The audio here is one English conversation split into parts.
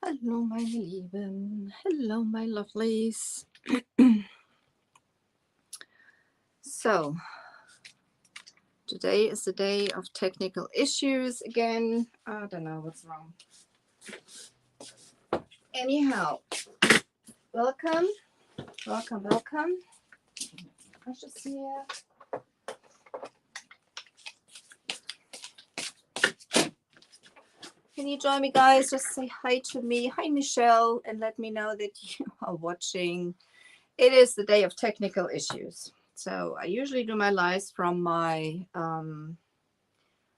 Hallo meine Lieben, hello my lovelies. So, today is the day of technical issues again. I don't know what's wrong. Anyhow, welcome. Gosh, it's here. Can you join me, guys? Just say hi to me. Hi, Michelle, and let me know that you are watching. It is the day of technical issues. So I usually do my lives from my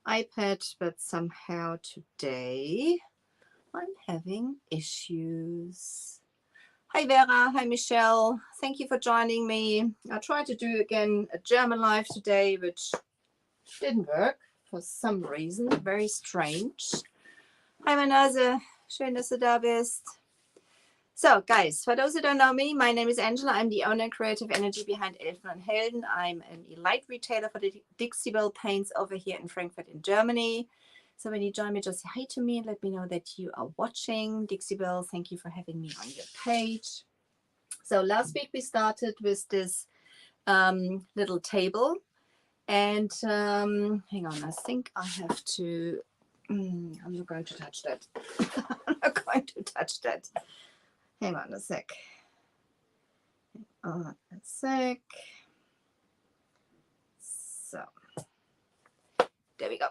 iPad, but somehow today I'm having issues. Hi, Vera. Hi, Michelle. Thank you for joining me. I tried to do again a German live today, which didn't work for some reason. Very strange. Hi, Manase. Schön, dass du da bist. So, guys, for those who don't know me, my name is Angela. I'm the owner and creative energy behind Elfen and Helden. I'm an elite retailer for the Dixiebelle paints over here in Frankfurt in Germany. So when you join me, just say hi to me and let me know that you are watching. Dixiebelle, thank you for having me on your page. So last week we started with this little table. And hang on, I think I have to... I'm not going to touch that. I'm not going to touch that. Hang on a sec. So, there we go.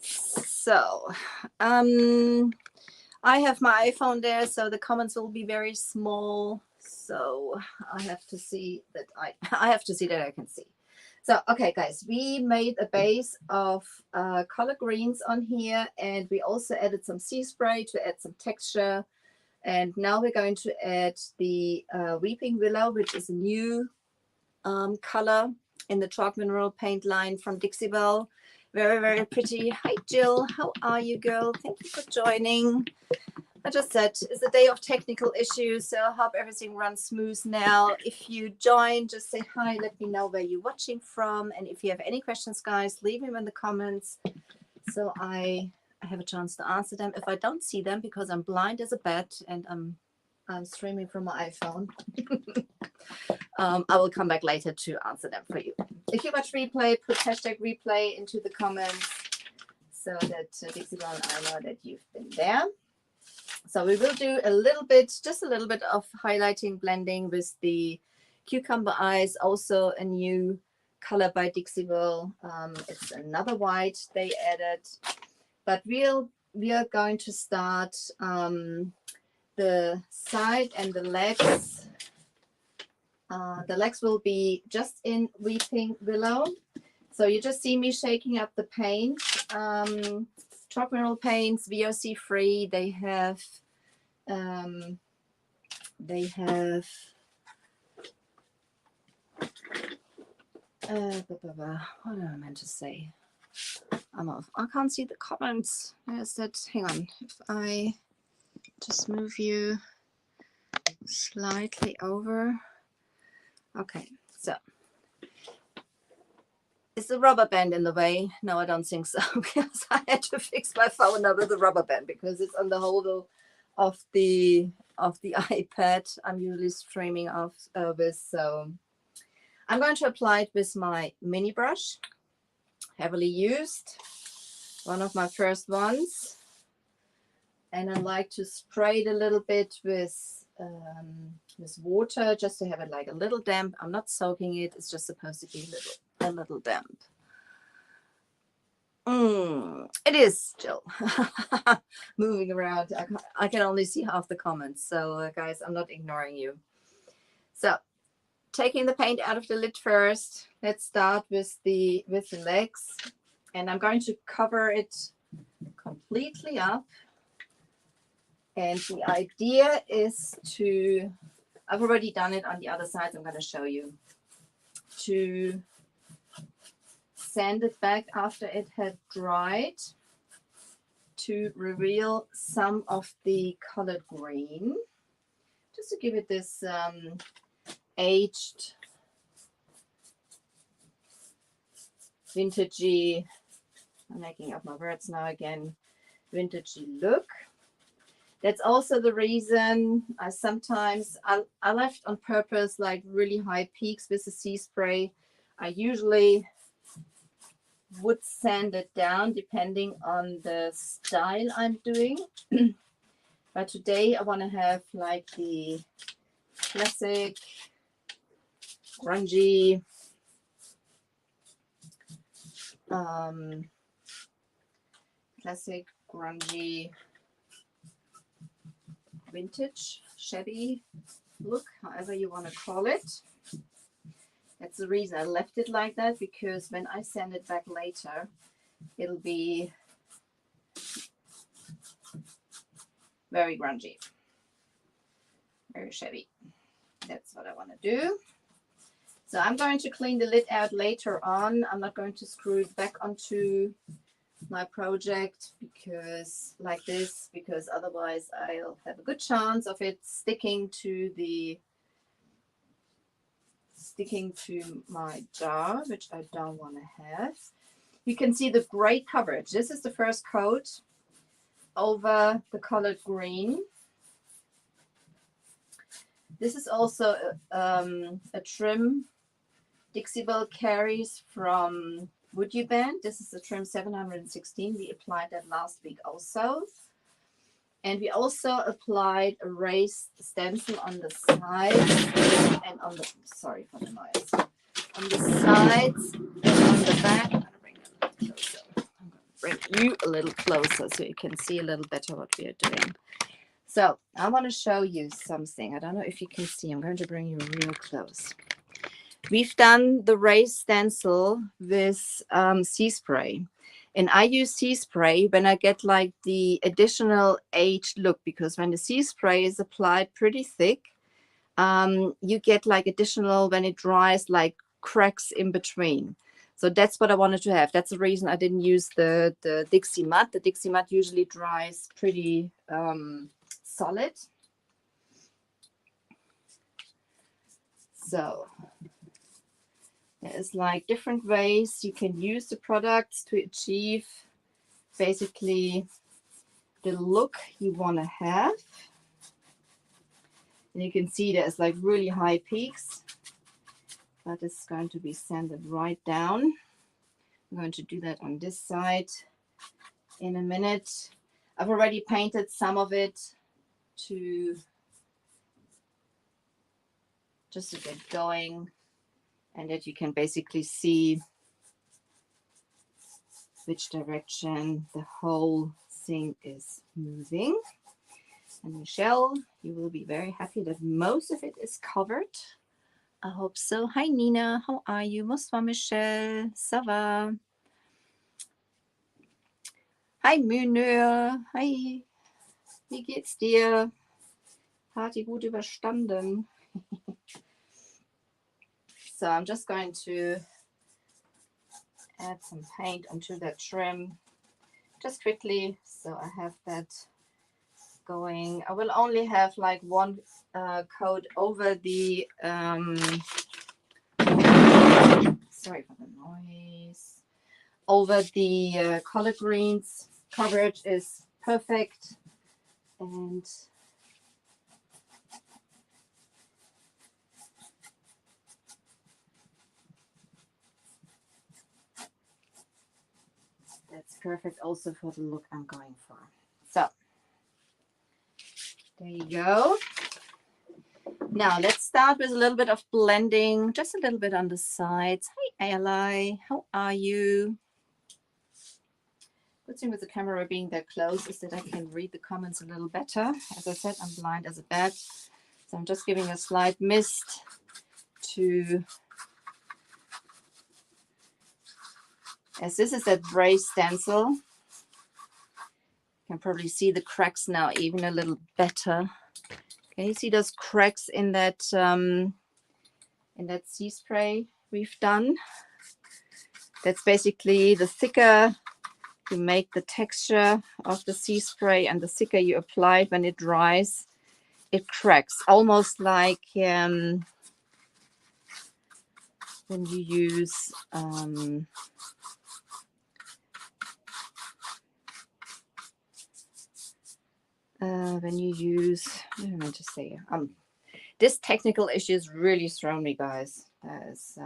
So, I have my iPhone there, so the comments will be very small. So I have to see that I have to see that I can see. So, okay, guys, we made a base of color greens on here, and we also added some sea spray to add some texture. And now we're going to add the Weeping Willow, which is a new color in the chalk mineral paint line from Dixiebelle. Very, very pretty. Hi, Jill. How are you, girl? Thank you for joining. I just said it's a day of technical issues, so I hope everything runs smooth now. If you join, just say hi, let me know where you're watching from. And if you have any questions, guys, leave them in the comments so I have a chance to answer them. If I don't see them because I'm blind as a bat and I'm streaming from my iPhone, I will come back later to answer them for you. If you watch replay, put hashtag replay into the comments so that Dixiebelle and I know that you've been there. So we will do a little bit, just a little bit of highlighting, blending with the cucumber eyes. Also a new color by Dixiebelle. It's another white they added. But we are going to start the side and the legs. The legs will be just in Weeping Willow. So you just see me shaking up the paint. Chalk mineral paints, VOC free. They have what am I meant to say? I can't see the comments. There's that. Hang on. If I just move you slightly over. Okay, so. Is the rubber band in the way? No, I don't think so, because I had to fix my phone now with the rubber band because it's on the holder of the iPad. I'm usually streaming off with, so I'm going to apply it with my mini brush, heavily used, one of my first ones, and I like to spray it a little bit with water just to have it like a little damp. I'm not soaking it; it's just supposed to be a little damp. It is still moving around. I can only see half the comments, so guys, I'm not ignoring you. So taking the paint out of the lid first, let's start with the legs, and I'm going to cover it completely up. And the idea is to, I've already done it on the other side, I'm going to show you, to sand it back after it had dried to reveal some of the colored green, just to give it this aged, vintagey, I'm making up my words now again, vintagey look. That's also the reason I sometimes, I left on purpose like really high peaks with the sea spray. I usually would sand it down depending on the style I'm doing. But today I want to have like the classic, grungy, vintage, shabby look, however you want to call it. That's the reason I left it like that, because when I send it back later, it'll be very grungy, very shabby. That's what I want to do. So I'm going to clean the lid out later on. I'm not going to screw it back onto my project because like this, because otherwise I'll have a good chance of it sticking to my jar, which I don't want to have. You can see the great coverage. This is the first coat over the colored green. This is also a trim Dixiebelle carries from Would You Band. This is the trim 716. We applied that last week also. And we also applied a raised stencil on the sides and on the, sorry for the noise, on the sides and on the back. I'm going to bring you a little closer so you can see a little better what we are doing. So I want to show you something. I don't know if you can see. I'm going to bring you real close. We've done the raised stencil with sea spray. And I use sea spray when I get like the additional aged look, because when the sea spray is applied pretty thick, you get like additional, when it dries, like cracks in between. So that's what I wanted to have. That's the reason I didn't use the Dixie Mud. The Dixie Mud usually dries pretty solid. So there's like different ways you can use the products to achieve basically the look you want to have. And you can see there's like really high peaks, but it's going to be sanded right down. I'm going to do that on this side in a minute. I've already painted some of it to just to get going, and that you can basically see which direction the whole thing is moving. And Michelle, you will be very happy that most of it is covered. I hope so. Hi Nina, how are you? Bonsoir Michelle, ça va? Hi Münir, hi, wie geht's dir? Party gut überstanden. So I'm just going to add some paint onto that trim just quickly, so I have that going. I will only have like one coat over the sorry for the noise, over the collard greens. Coverage is perfect, and that's perfect also for the look I'm going for. So there you go. Now let's start with a little bit of blending, just a little bit on the sides. Hi Eli, how are you? Good thing with the camera being that close is that I can read the comments a little better. As I said, I'm blind as a bat, so I'm just giving a slight mist to, as this is that raised stencil, you can probably see the cracks now even a little better. Can you see those cracks in that sea spray we've done? That's basically the thicker you make the texture of the sea spray and the thicker you apply it, when it dries, it cracks. Almost like when you use when you use, what am I to say? This technical issue is really thrown me, guys. That is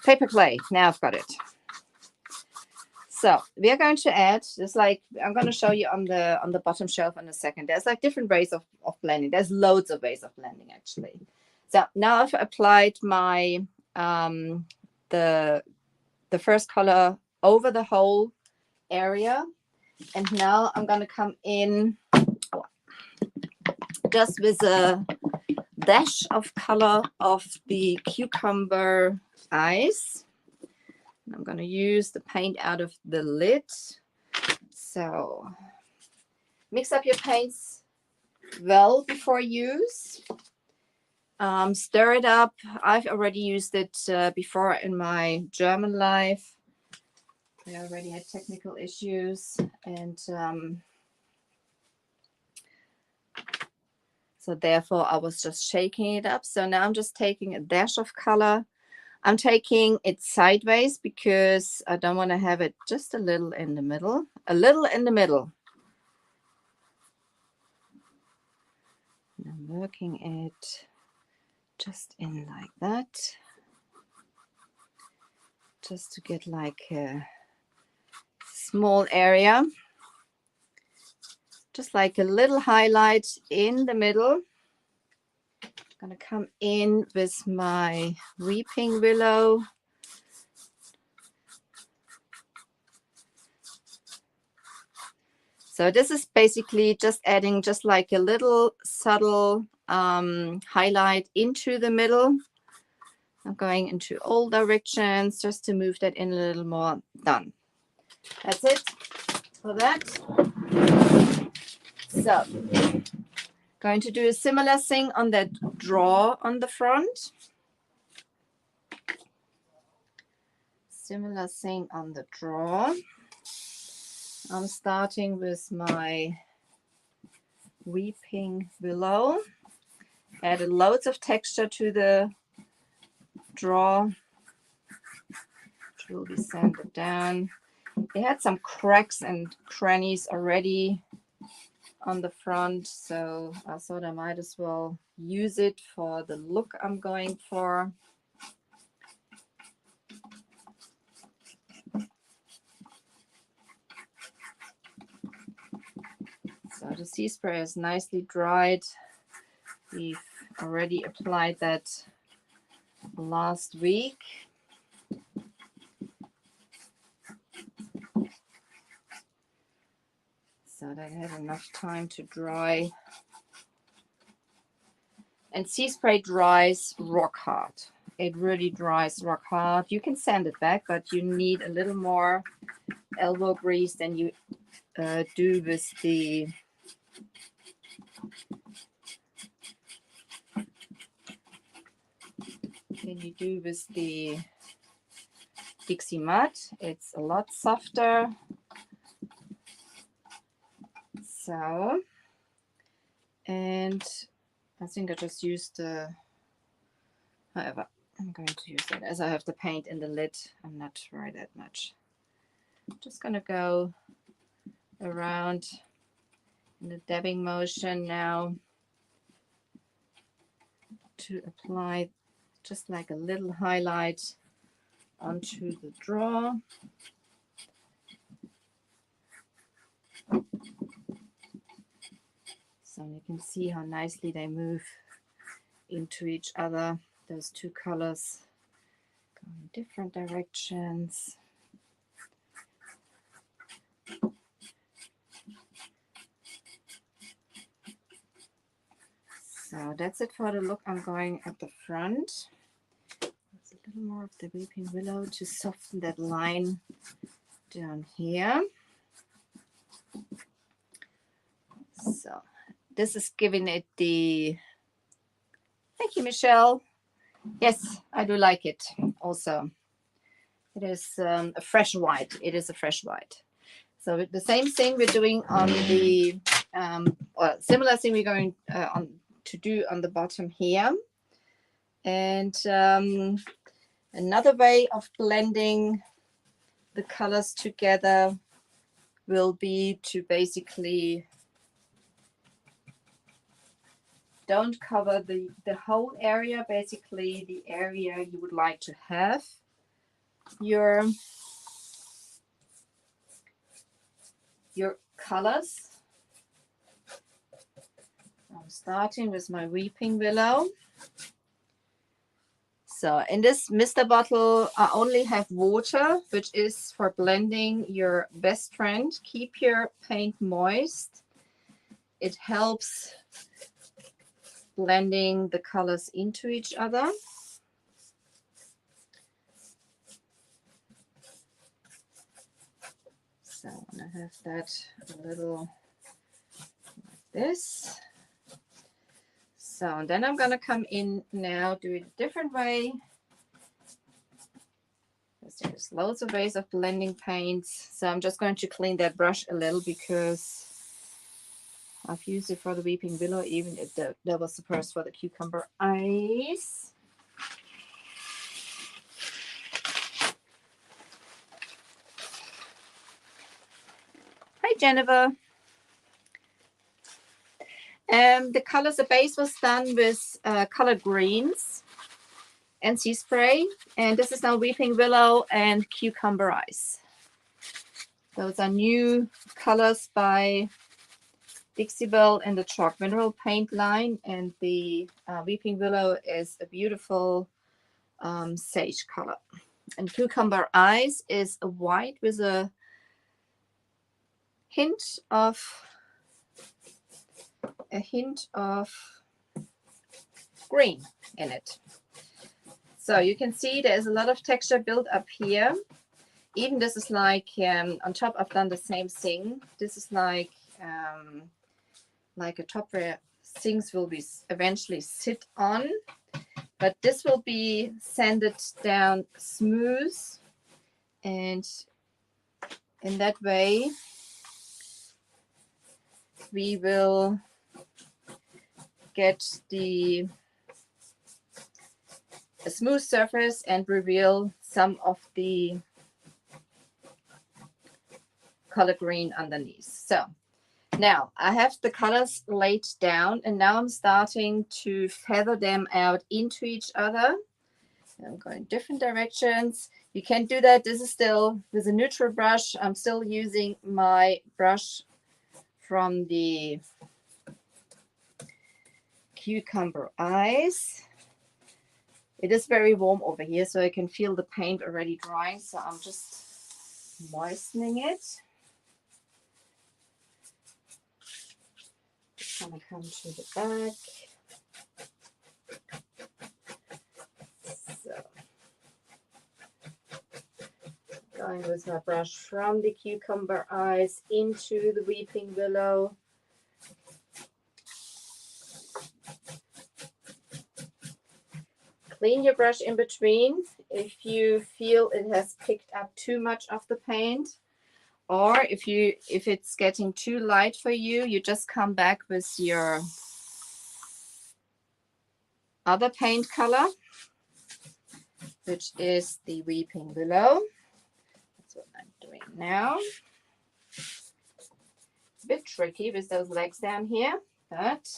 paper clay. Now I've got it. So we are going to add this, like I'm going to show you on the bottom shelf in a second. There's like different ways of blending. There's loads of ways of blending actually. So now I've applied my the first color over the whole area, and now I'm going to come in just with a dash of color of the cucumber ice. I'm going to use the paint out of the lid. So mix up your paints well before use. Stir it up. I've already used it before in my German life. I already had technical issues, and so therefore I was just shaking it up. So now I'm just taking a dash of color. I'm taking it sideways because I don't want to have it just a little in the middle. A little in the middle. And I'm working it just in like that. Just to get like a small area. Just like a little highlight in the middle. I'm going to come in with my Weeping Willow. So this is basically just adding just like a little subtle highlight into the middle. I'm going into all directions just to move that in a little more. Done. That's it for that. So going to do a similar thing on that drawer on the front. Similar thing on the drawer. I'm starting with my Weeping Willow. Added loads of texture to the drawer. It will be sanded down. It had some cracks and crannies already on the front, so I thought I might as well use it for the look I'm going for. So the sea spray is nicely dried. We've already applied that last week. So that had enough time to dry. And sea spray dries rock hard. It really dries rock hard. You can sand it back, but you need a little more elbow grease than you do with the Dixie mud. It's a lot softer. So, and I think I just used however, I'm going to use that as I have the paint in the lid. I'm not worried that much. I'm just going to go around in the dabbing motion now to apply just like a little highlight onto the drawer. So you can see how nicely they move into each other. Those two colors go in different directions. So that's it for the look I'm going at the front. There's a little more of the Weeping Willow to soften that line down here. So this is giving it the, thank you, Michelle. Yes, I do like it also. It is a fresh white. It is a fresh white. So the same thing we're doing on the, or similar thing we're going on to do on the bottom here. And another way of blending the colors together will be to basically don't cover the whole area, basically the area you would like to have your colors. I'm starting with my Weeping Willow. So in this Mister bottle, I only have water, which is for blending your best friend. Keep your paint moist. It helps blending the colors into each other. So I'm going to have that a little like this. So and then I'm going to come in now, do it a different way. There's loads of ways of blending paints. So I'm just going to clean that brush a little because I've used it for the Weeping Willow, even if that was the first for the Cucumber Eyes. Hi, Jennifer. The colors, the base was done with colored greens and sea spray, and this is now Weeping Willow and Cucumber Eyes. Those are new colors by Dixiebelle in the chalk mineral paint line, and the Weeping Willow is a beautiful sage color, and Cucumber Eyes is a white with a hint of green in it. So you can see there's a lot of texture built up here. Even this is like on top I've done the same thing. This is like a top where things will be eventually sit on, but this will be sanded down smooth, and in that way we will get a smooth surface and reveal some of the color green underneath. So now I have the colors laid down, and now I'm starting to feather them out into each other. I'm going different directions. You can do that. This is still with a neutral brush. I'm still using my brush from the Cucumber Eyes. It is very warm over here, so I can feel the paint already drying. So I'm just moistening it. Just gonna come to the back. So going with my brush from the Cucumber Eyes into the Weeping Willow. Clean your brush in between if you feel it has picked up too much of the paint, or if it's getting too light for you, you just come back with your other paint color, which is the Weeping Willow. That's what I'm doing now. It's a bit tricky with those legs down here, but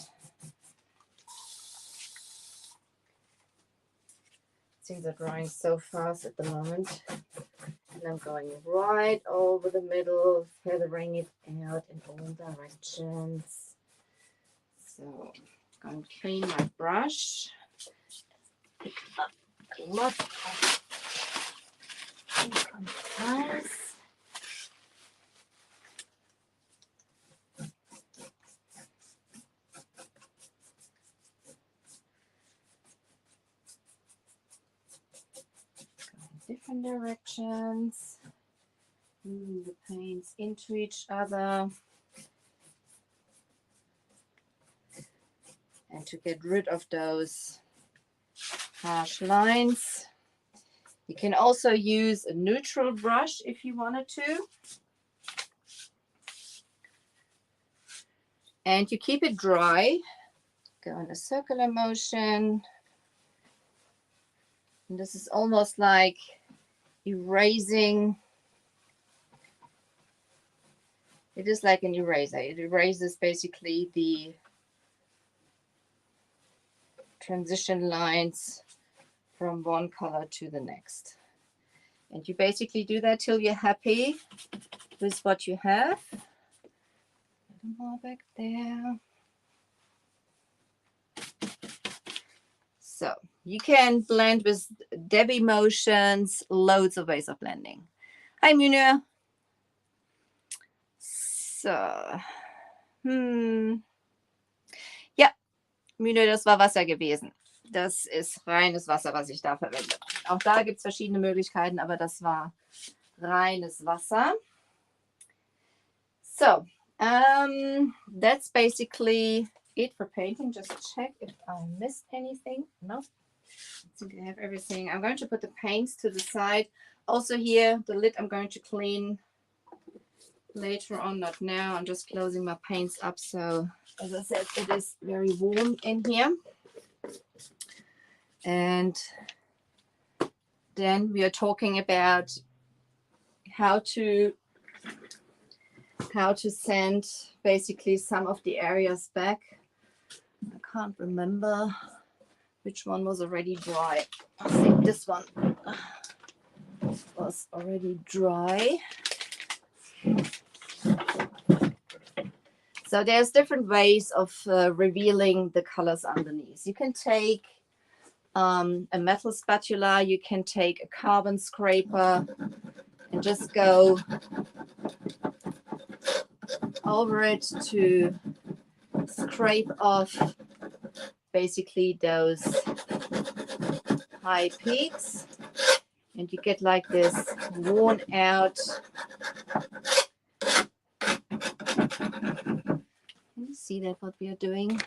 things are drying so fast at the moment. And I'm going right over the middle, feathering it out in all directions. So I'm going to clean my brush. Pick up a lot of colors. Different directions, moving the paints into each other, and to get rid of those harsh lines. You can also use a neutral brush if you wanted to, and you keep it dry. Go in a circular motion, and this is almost like erasing It is like an eraser. It erases basically the transition lines from one color to the next. And you basically do that till you're happy with what you have. A little more back there. So you can blend with Debbie motions, loads of ways of blending. Hi, Munir. So, ja, Mühle, das war Wasser gewesen. Das ist reines Wasser, was ich da verwende. Auch da gibt es verschiedene Möglichkeiten, aber das war reines Wasser. So, that's basically it for painting. Just check if I missed anything. No, I think I have everything. I'm going to put the paints to the side. Also here, the lid I'm going to clean later on, not now. I'm just closing my paints up. So as I said, it is very warm in here. And then we are talking about how to sand basically some of the areas back. I can't remember which one was already dry. I think this one was already dry. So there's different ways of revealing the colors underneath. You can take a metal spatula, you can take a carbon scraper and just go over it to scrape off basically those high peaks, and you get like this worn out. Can you see that what we are doing?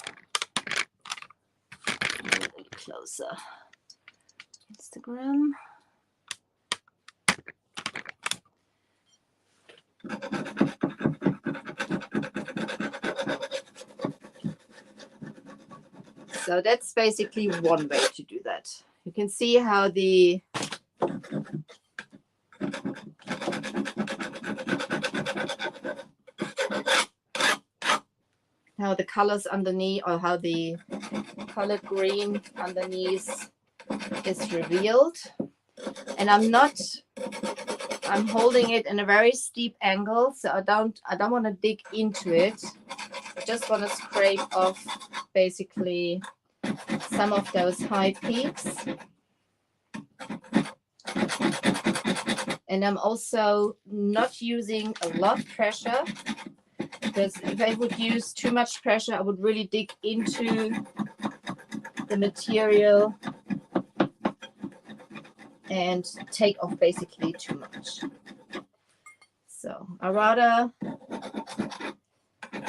A little closer. Instagram. So that's basically one way to do that. You can see how the colors underneath, or how the colored green underneath is revealed. And I'm holding it in a very steep angle, so I don't want to dig into it. I just want to scrape off basically some of those high peaks. And I'm also not using a lot of pressure, because if I would use too much pressure, I would really dig into the material and take off basically too much. So I rather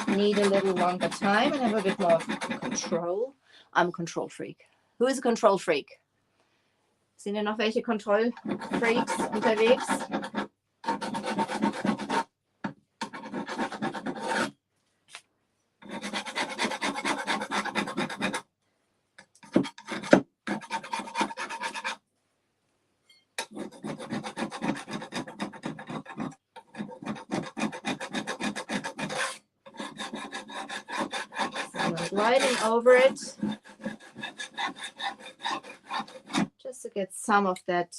need a little longer time and have a bit more control. I'm a control freak. Who is a control freak? Sind noch welche Kontrollfreaks unterwegs? Gliding over it just to get some of that,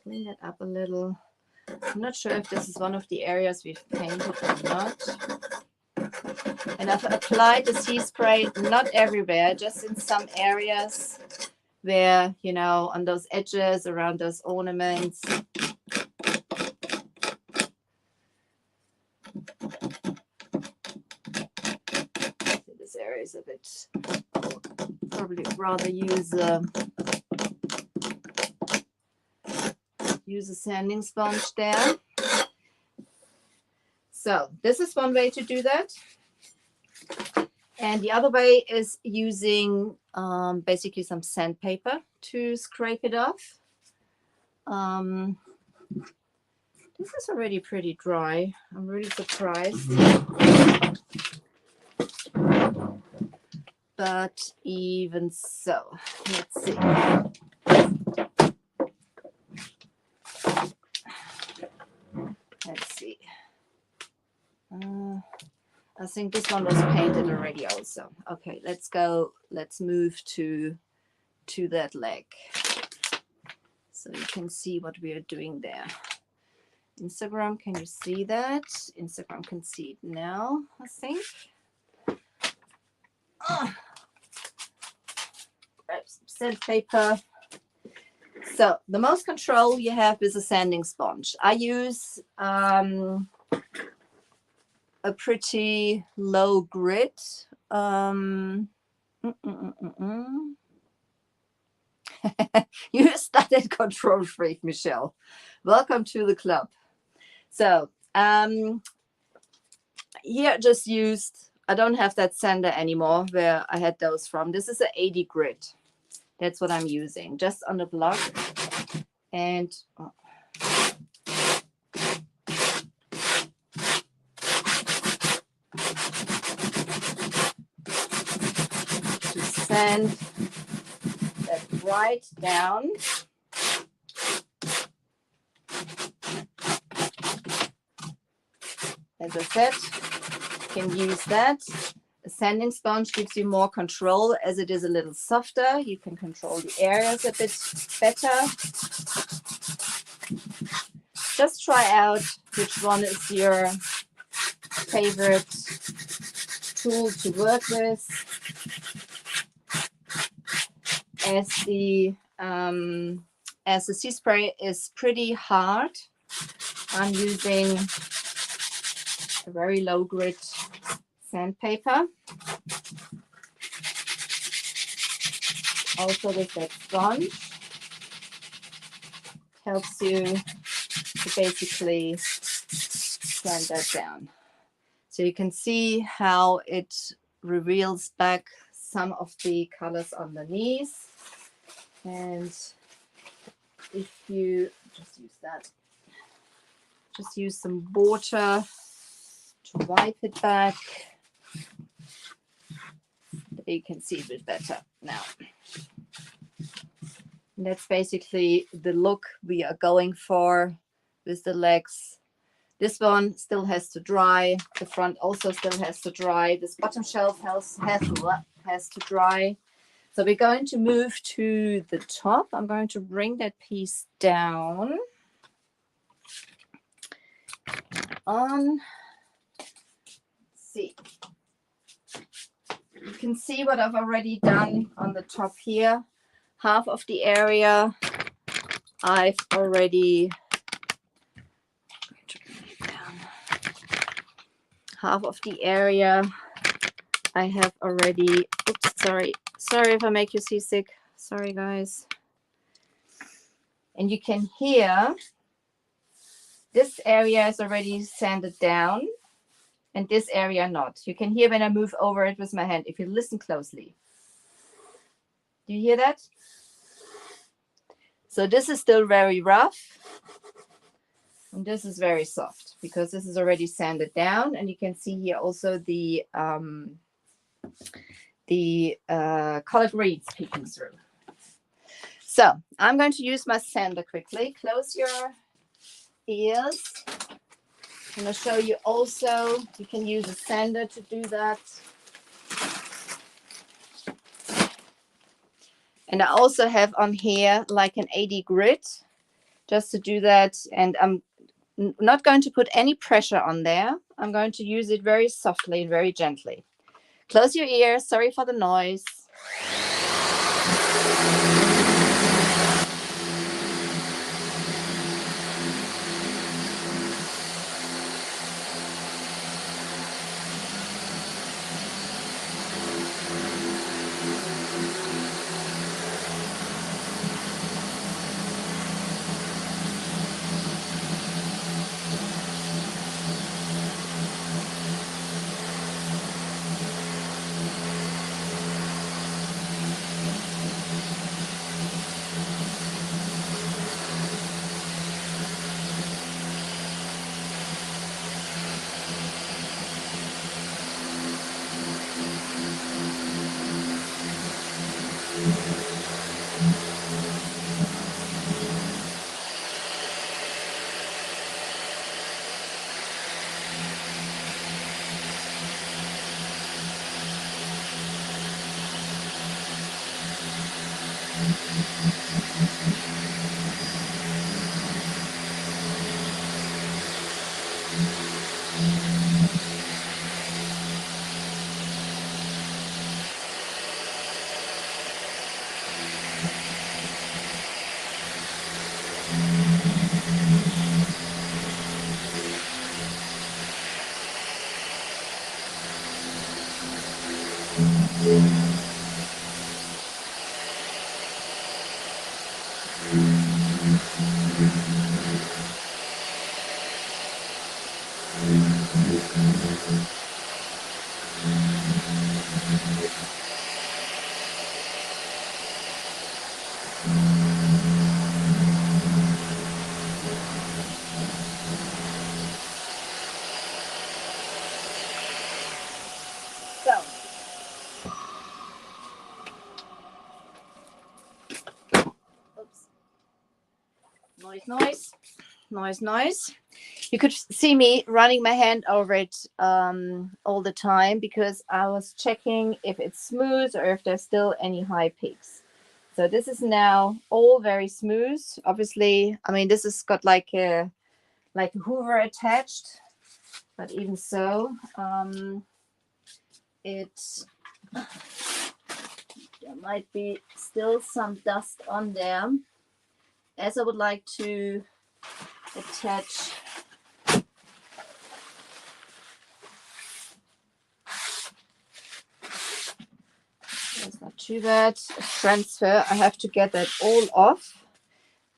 clean it up a little. I'm not sure if this is one of the areas we've painted or not. And I've applied the sea spray not everywhere, just in some areas where, you know, on those edges, around those ornaments. Area is a bit, probably rather use a sanding sponge there. So this is one way to do that, and the other way is using basically some sandpaper to scrape it off. This is already pretty dry. I'm really surprised. But even so, let's see. Let's see. I think this one was painted already also. Okay, let's move to that leg. So you can see what we are doing there. Instagram, can you see that? Instagram can see it now, I think. Oh. Grab some sandpaper. So the most control you have is a sanding sponge. I use a pretty low grit. You started control freak, Michelle. Welcome to the club. So here I just used, I don't have that sander anymore where I had those from. This is an 80 grit. That's what I'm using, just on the block. And to sand that right down. As I said, you can use that. A sanding sponge gives you more control as it is a little softer. You can control the areas a bit better. Just try out which one is your favorite tool to work with. As the sea spray is pretty hard, I'm using a very low grit sandpaper. Also with that sponge, helps you to basically sand that down. So you can see how it reveals back some of the colors underneath. And if you just use that, just use some water to wipe it back. You can see a bit better now. And that's basically the look we are going for with the legs. This one still has to dry. The front also still has to dry. This bottom shelf has to dry. So we're going to move to the top. I'm going to bring that piece down on. Let's see. You can see what I've already done on the top here. Half of the area I've already I have already, oops, sorry if I make you seasick. Sorry, guys. And you can hear this area is already sanded down and this area not. You can hear when I move over it with my hand, if you listen closely. Do you hear that? So this is still very rough. And this is very soft because this is already sanded down. And you can see here also the collard greens peeking through. So I'm going to use my sander quickly. Close your ears. I'm going to show you also, you can use a sander to do that. And I also have on here like an 80 grit just to do that. And I'm not going to put any pressure on there. I'm going to use it very softly and very gently. Close your ears. Sorry for the noise. Noise. You could see me running my hand over it all the time because I was checking if it's smooth or if there's still any high peaks. So this is now all very smooth. Obviously, I mean, this has got like a hoover attached, but even so, there might be still some dust on there, as I would like to attach that's not too bad. A transfer, I have to get that all off.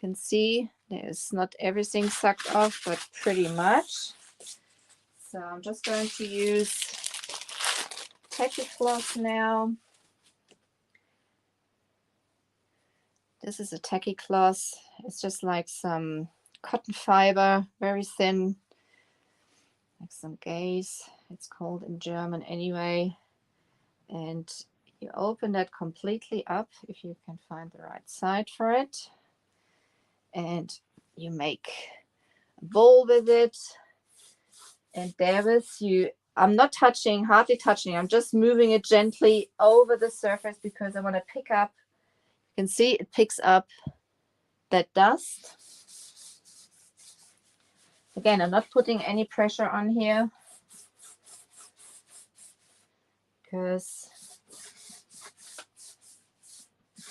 You can see there's not everything sucked off, but pretty much. So I'm just going to use tacky cloth now. This is a tacky cloth. It's just like some cotton fiber, very thin, like some gauze, it's called in German anyway. And you open that completely up if you can find the right side for it. And you make a bowl with it. And therewith I'm not touching, hardly touching, I'm just moving it gently over the surface because I want to pick up, you can see it picks up that dust. Again, I'm not putting any pressure on here because if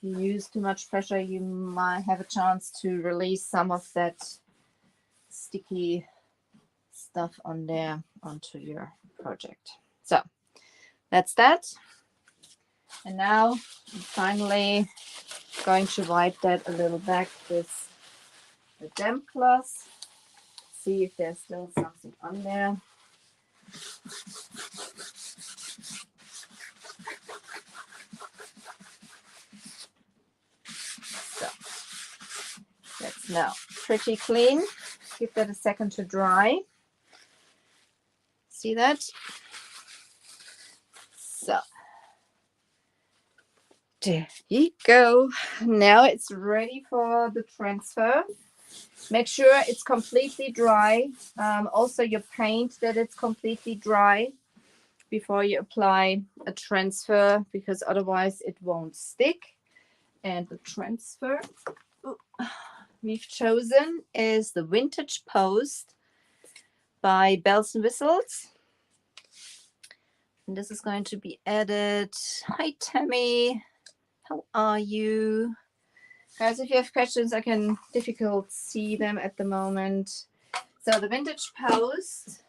you use too much pressure, you might have a chance to release some of that sticky stuff on there onto your project. So that's that. And now I'm finally going to wipe that a little back with the damp cloth. See if there's still something on there. So that's now pretty clean. Give that a second to dry. See that? So there you go. Now it's ready for the transfer. Make sure it's completely dry. Also your paint, that it's completely dry before you apply a transfer, because otherwise it won't stick. And the transfer we've chosen is the Vintage Post by Bells and Whistles. And this is going to be added. Hi Tammy, how are you? Guys, if you have questions, I can difficult see them at the moment. So the Vintage Post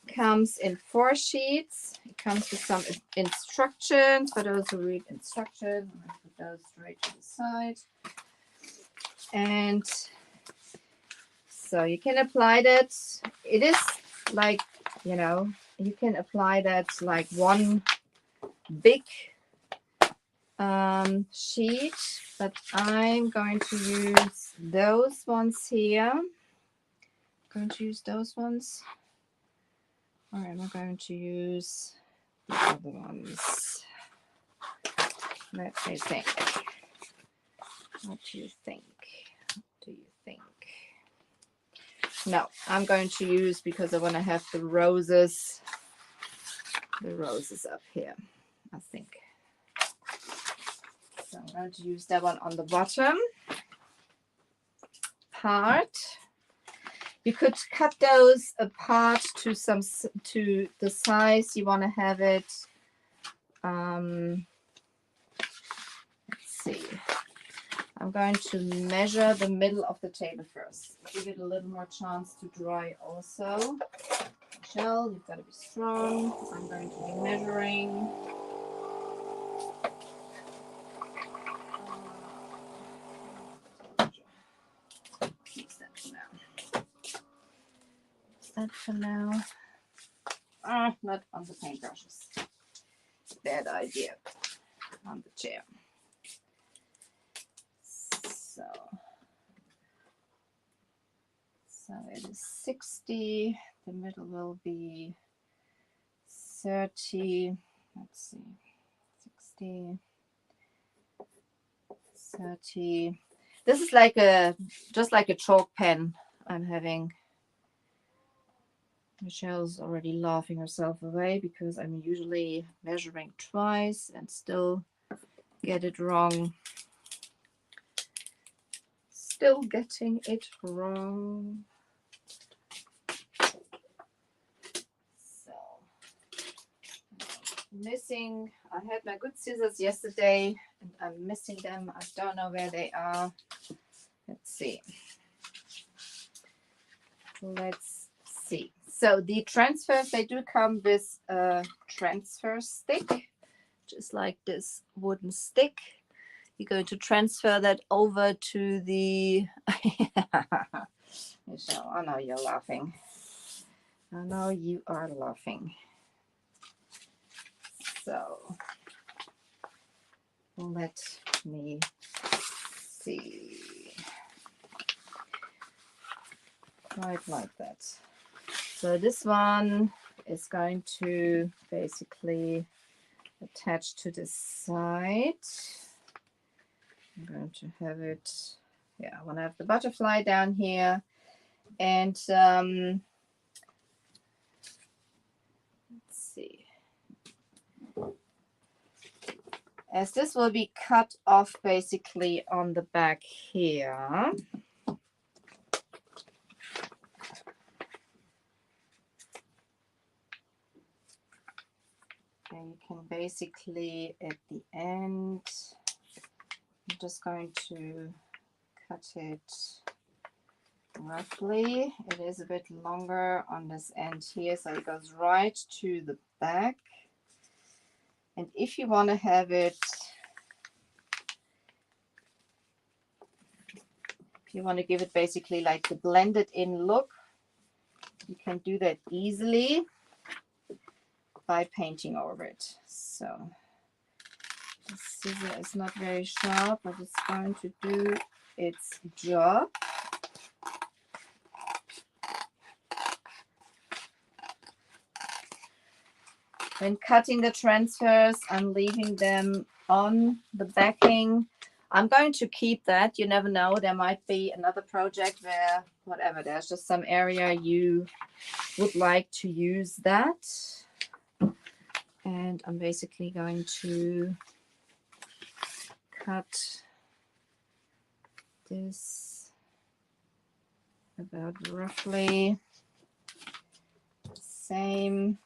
comes in 4 sheets. It comes with some instructions for those who read instructions. I'm going to put those straight to the side. And so you can apply that. It is like, you know, you can apply that like one big sheet, but I'm going to use those ones here. I'm going to use those ones. Or am I going to use the other ones? Let me think. What do you think? What do you think? No, I'm going to use, because I want to have the roses up here, I think. So I'm going to use that one on the bottom part. You could cut those apart to the size you want to have it. Let's see. I I'm going to measure the middle of the table first. Give it a little more chance to dry also. Michelle, you've got to be strong. I'm going to be measuring. Use that for now. Use that for now. Not on the paintbrushes. Bad idea. On the chair. So it is 60. The middle will be 30. Let's see. 60. 30. This is like just like a chalk pen I'm having. Michelle's already laughing herself away because I'm usually measuring twice and still get it wrong. Still getting it wrong. So, missing, I had my good scissors yesterday and I'm missing them. I don't know where they are. Let's see. Let's see. So the transfers, they do come with a transfer stick, just like this wooden stick. You're going to transfer that over to the... Michelle, I know you're laughing. I know you are laughing. So, let me see. Right like that. So this one is going to basically attach to the side. I'm going to have it, yeah, I want to have the butterfly down here. And let's see. As this will be cut off basically on the back here. And you can basically at the end, I'm just going to cut it roughly. It is a bit longer on this end here, so it goes right to the back. And if you want to have it, if you want to give it basically like the blended in look, you can do that easily by painting over it. So the scissor is not very sharp, but it's going to do its job. When cutting the transfers, I'm leaving them on the backing. I'm going to keep that. You never know. There might be another project where, whatever, there's just some area you would like to use that. And I'm basically going to cut this about roughly the same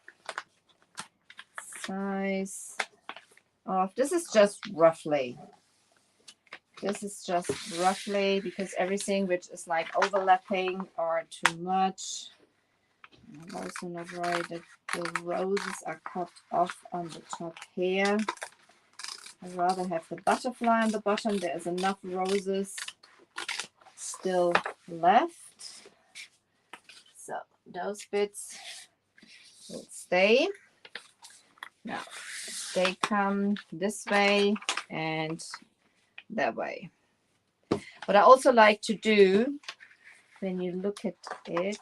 size off. This is just roughly. This is just roughly because everything which is like overlapping or too much. I'm also not worried that the roses are cut off on the top here. I'd rather have the butterfly on the bottom. There's enough roses still left. So those bits will stay. Now they come this way and that way. What I also like to do when you look at it,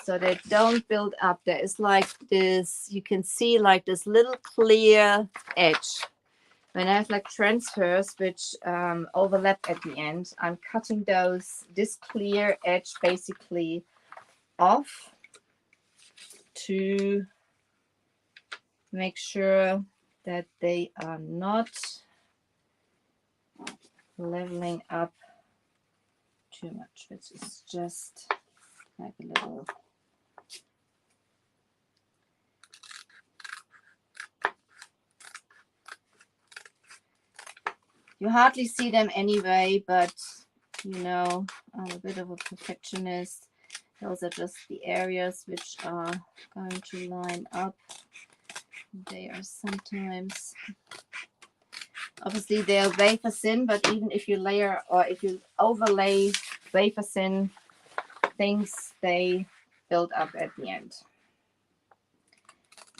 so they don't build up, there is like this, you can see like this little clear edge. When I have like transfers which overlap at the end, I'm cutting this clear edge basically off to make sure that they are not leveling up too much, which is just like a little You hardly see them anyway, but you know, I'm a bit of a perfectionist. Those are just the areas which are going to line up. They are sometimes, obviously they're wafer thin, but even if you layer or if you overlay wafer thin things, they build up at the end.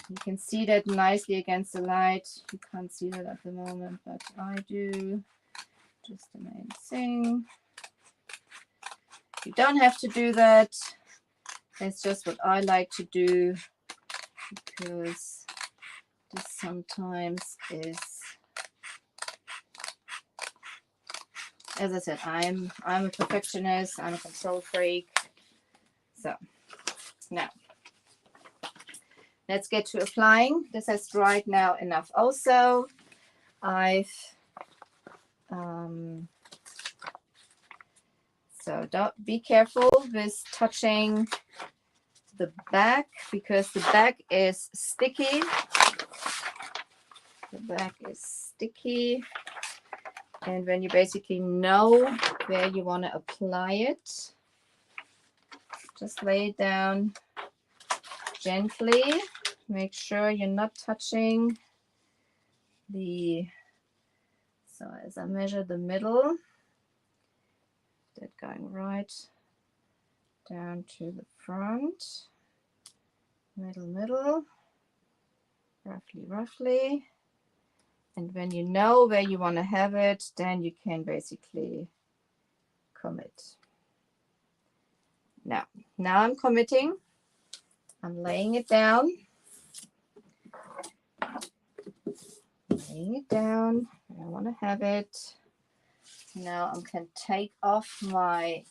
You can see that nicely against the light. You can't see that at the moment, but I do. Just the main thing. You don't have to do that. It's just what I like to do, because this sometimes is, as I said, I'm a perfectionist, I'm a control freak. So now let's get to applying. This has dried now enough also. So don't be careful with touching the back, because the back is sticky. The back is sticky. And when you basically know where you want to apply it, just lay it down gently. Make sure you're not touching the, so as I measure the middle, that going right down to the front, middle, roughly. And when you know where you want to have it, then you can basically commit. Now I'm committing. I'm laying it down. Laying it down. I want to have it. Now I can take off my,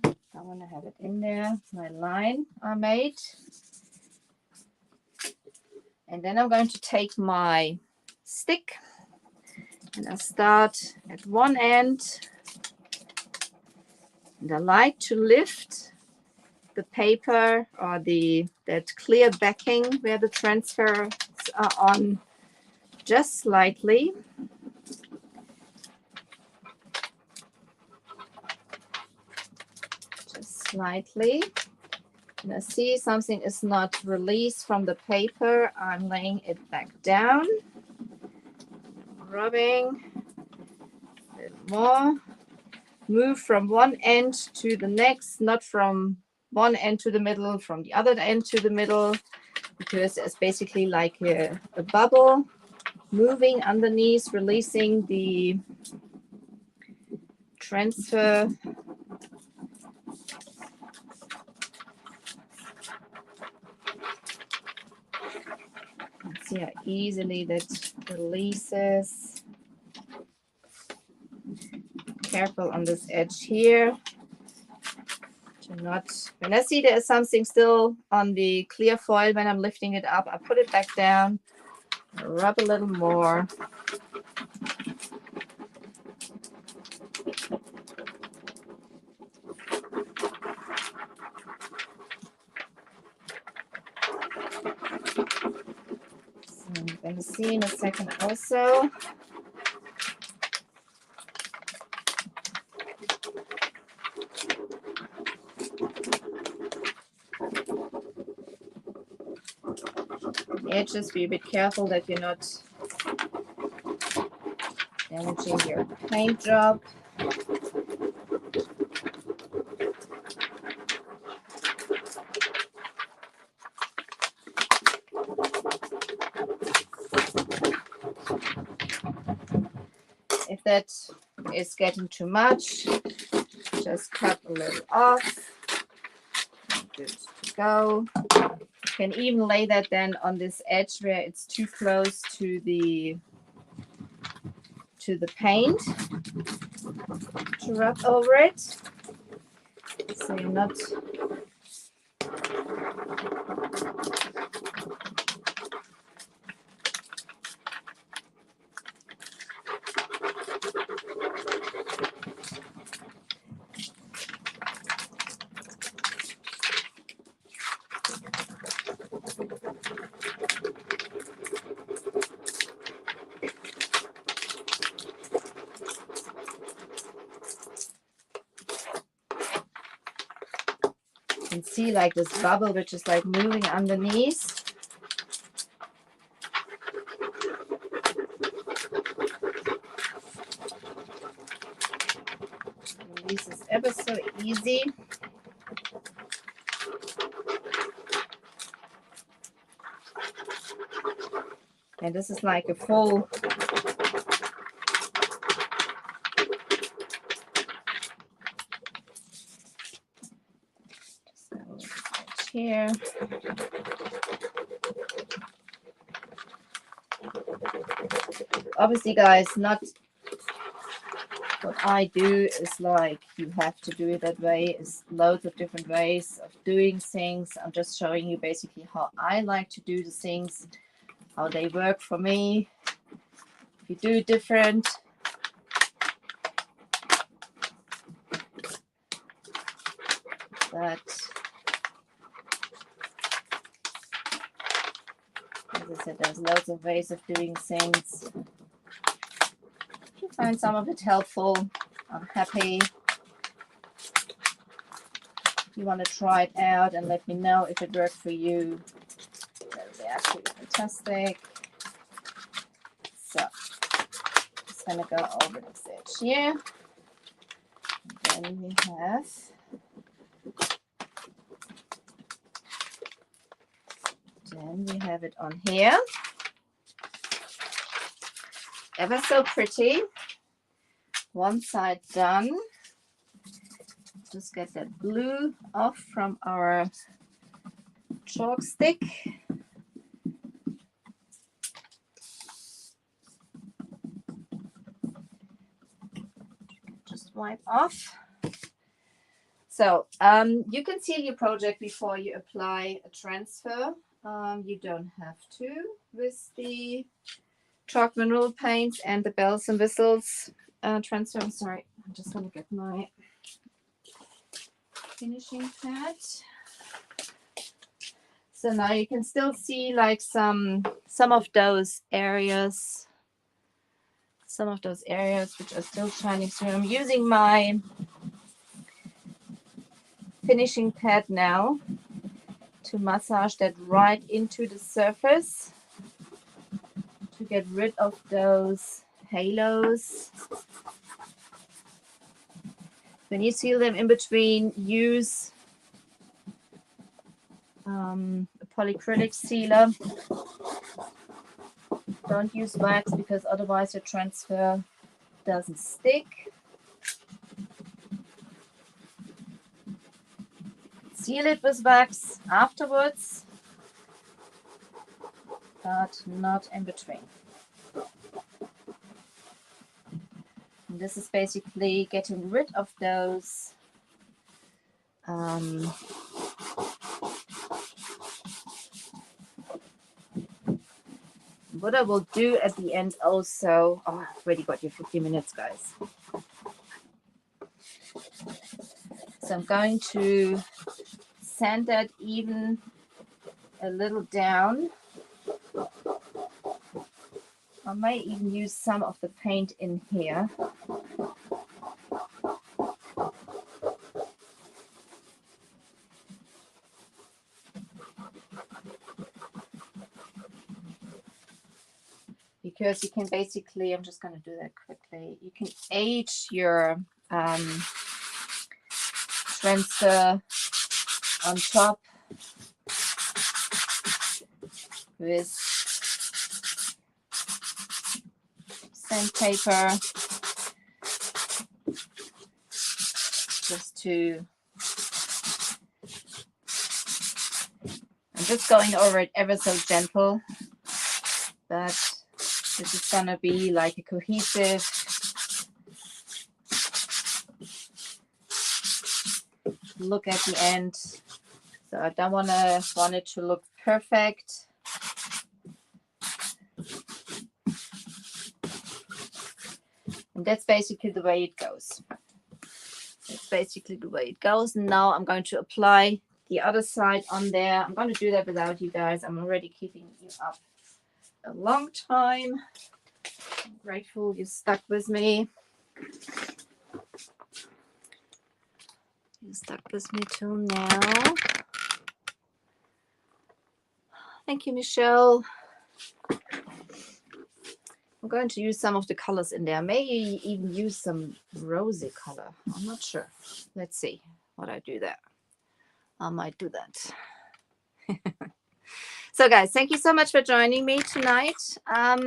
I want to have it in there, my line I made. And then I'm going to take my stick and I start at one end. And I like to lift the paper or that clear backing where the transfers are on just slightly. And I see something is not released from the paper. I'm laying it back down, rubbing a little more. Move from one end to the next, not from one end to the middle, from the other end to the middle, because it's basically like a bubble moving underneath, releasing the transfer. See how easily that releases. Careful on this edge here. To not, when I see there's something still on the clear foil, when I'm lifting it up, I put it back down, rub a little more. So I'm going to see in a second also. Just be a bit careful that you're not damaging your paint job. If that is getting too much, just cut a little off. Good to go. You can even lay that then on this edge where it's too close to the paint to rub over it. So you're not can see like this bubble which is like moving underneath. And this is ever so easy. And this is like a full here. Obviously, guys, not what I do is like you have to do it that way. It's loads of different ways of doing things. I'm just showing you basically how I like to do the things, how they work for me. If you do it different, but as I said, there's loads of ways of doing things. If you find some of it helpful, I'm happy. If you want to try it out and let me know if it worked for you, that would be absolutely fantastic. So, just going to go over this edge here. And then we have it on here. Ever so pretty. One side done. Just get that glue off from our chalk stick. Just wipe off. So you can seal your project before you apply a transfer. You don't have to with the chalk mineral paints and the bells and whistles transfer. I'm sorry, I'm just going to get my finishing pad. So now you can still see like some of those areas which are still shining through. I'm using my finishing pad now to massage that right into the surface to get rid of those halos. When you seal them in between, use a polyacrylic sealer. Don't use wax because otherwise your transfer doesn't stick. Seal it with wax afterwards, but not in between. And this is basically getting rid of those what I will do at the end also, oh, I've already got your 50 minutes, guys. So I'm going to sand that even a little down. I may even use some of the paint in here. Because you can basically, I'm just going to do that quickly, you can age your transfer on top with sandpaper, just to, I'm just going over it ever so gentle, but this is gonna be like a cohesive look at the end. So I don't want it to look perfect. And that's basically the way it goes. That's basically the way it goes. And now I'm going to apply the other side on there. I'm going to do that without you guys. I'm already keeping you up a long time. I'm grateful you stuck with me. You stuck with me till now. Thank you, Michelle. I'm going to use some of the colors in there. Maybe even use some rosy color. I'm not sure. Let's see what I do there. I might do that. So guys, thank you so much for joining me tonight. I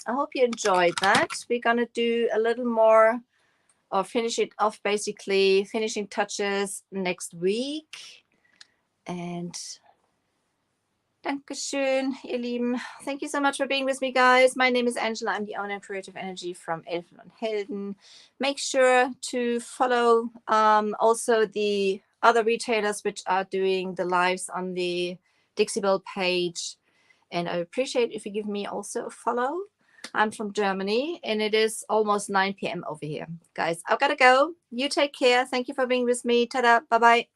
hope you enjoyed that. We're going to do a little more or finish it off, basically finishing touches next week. And Dankeschön, ihr Lieben. Thank you so much for being with me, guys. My name is Angela. I'm the owner of Creative Energy from Elfen and Helden. Make sure to follow also the other retailers which are doing the lives on the Dixiebelle page. And I appreciate if you give me also a follow. I'm from Germany and it is almost 9 p.m. over here. Guys, I've got to go. You take care. Thank you for being with me. Ta-da. Bye-bye.